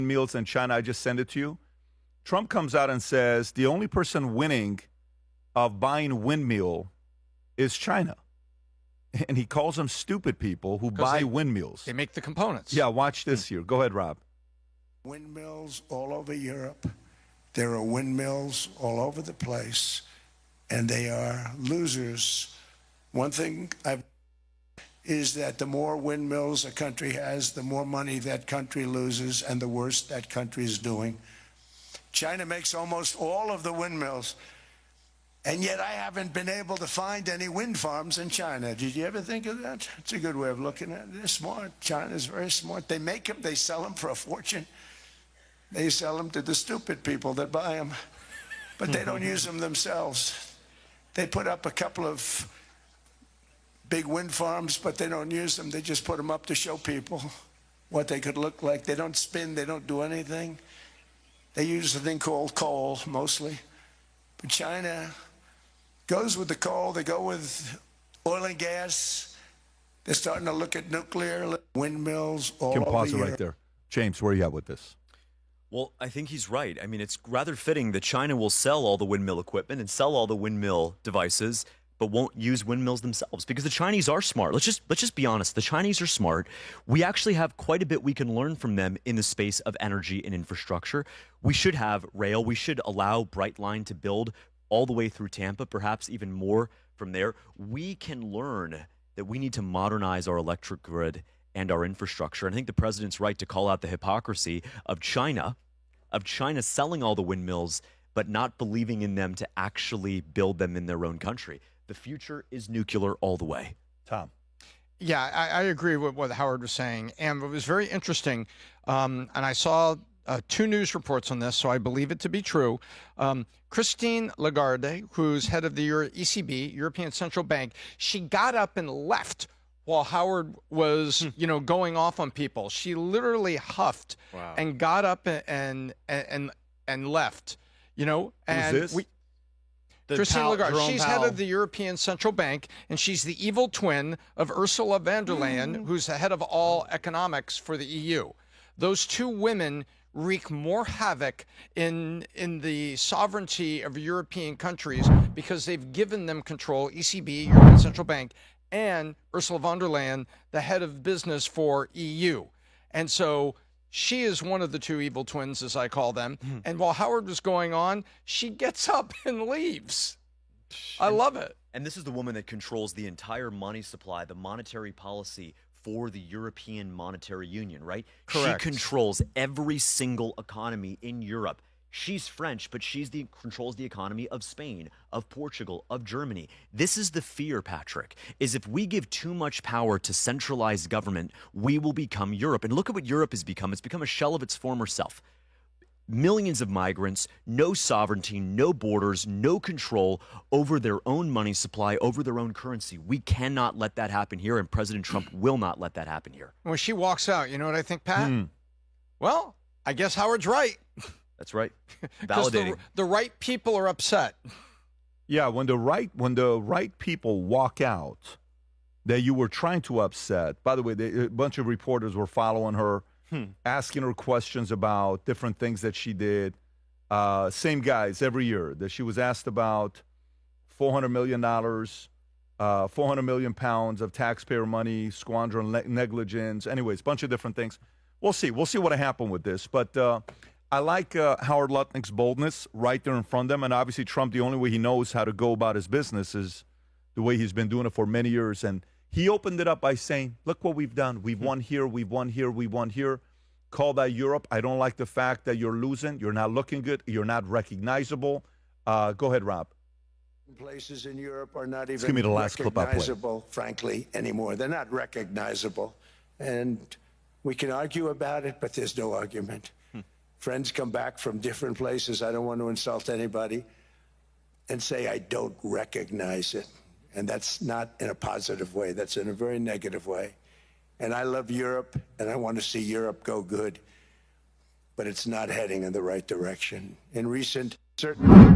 windmills in China. I just sent it to you. Trump comes out and says the only person winning of buying windmill is China. And he calls them stupid people who buy windmills. They make the components. Yeah, watch this here. Go ahead, Rob. Windmills all over Europe. There are windmills all over the place, and they are losers. One thing is that the more windmills a country has, the more money that country loses, and the worse that country is doing. China makes almost all of the windmills, and yet I haven't been able to find any wind farms in China. Did you ever think of that? It's a good way of looking at it. They're smart. China's very smart. They make them, they sell them for a fortune. They sell them to the stupid people that buy them, but they don't use them themselves. They put up a couple of big wind farms, but they don't use them. They just put them up to show people what they could look like. They don't spin. They don't do anything. They use a thing called coal, mostly. But China goes with the coal. They go with oil and gas. They're starting to look at nuclear windmills all over Europe. Pause it right there. James, where are you at with this? Well, I think he's right. I mean, it's rather fitting that China will sell all the windmill equipment and sell all the windmill devices, but won't use windmills themselves because the Chinese are smart. Let's just be honest. The Chinese are smart. We actually have quite a bit we can learn from them in the space of energy and infrastructure. We should have rail. We should allow Brightline to build all the way through Tampa, perhaps even more from there. We can learn that we need to modernize our electric grid and our infrastructure. And I think the president's right to call out the hypocrisy of China selling all the windmills, but not believing in them to actually build them in their own country. The future is nuclear all the way. Tom. Yeah, I agree with what Howard was saying. And it was very interesting. And I saw 2 news reports on this, so I believe it to be true. Christine Lagarde, who's head of the ECB, European Central Bank, she got up and left while Howard was, going off on people. She literally huffed and got up and left, And Who's this? Christine Lagarde, she's head of the European Central Bank, and she's the evil twin of Ursula von der Leyen, who's the head of all economics for the EU. Those 2 women wreak more havoc in the sovereignty of European countries because they've given them control, ECB, European Central Bank, and Ursula von der Leyen, the head of business for EU. And so she is one of the 2 evil twins, as I call them. And while Howard was going on, she gets up and leaves. I love it. And this is the woman that controls the entire money supply, the monetary policy for the European Monetary Union, right? Correct. She controls every single economy in Europe. She's French, but controls the economy of Spain, of Portugal, of Germany. This is the fear, Patrick, is if we give too much power to centralized government, we will become Europe. And look at what Europe has become. It's become a shell of its former self. Millions of migrants, no sovereignty, no borders, no control over their own money supply, over their own currency. We cannot let that happen here, and President Trump will not let that happen here. When she walks out, you know what I think, Pat? Well, I guess Howard's right. That's right. Validating. The right people are upset. Yeah, when the right people walk out that you were trying to upset. By the way, a bunch of reporters were following her, asking her questions about different things that she did. Same guys every year. That she was asked about $400 million, 400 million pounds of taxpayer money, squandering negligence. Anyways, a bunch of different things. We'll see. We'll see what happened with this. But I like Howard Lutnick's boldness right there in front of them. And obviously Trump, the only way he knows how to go about his business is the way he's been doing it for many years. And he opened it up by saying, look what we've done. We've won here, we've won here, we've won here. Call that Europe. I don't like the fact that you're losing. You're not looking good. You're not recognizable. Go ahead, Rob. Places in Europe are not Give me the even last clip I played. recognizable, frankly, anymore. They're not recognizable. And we can argue about it, but there's no argument. Friends come back from different places. I don't want to insult anybody and say I don't recognize it. And that's not in a positive way. That's in a very negative way. And I love Europe, and I want to see Europe go good. But it's not heading in the right direction. In recent, certain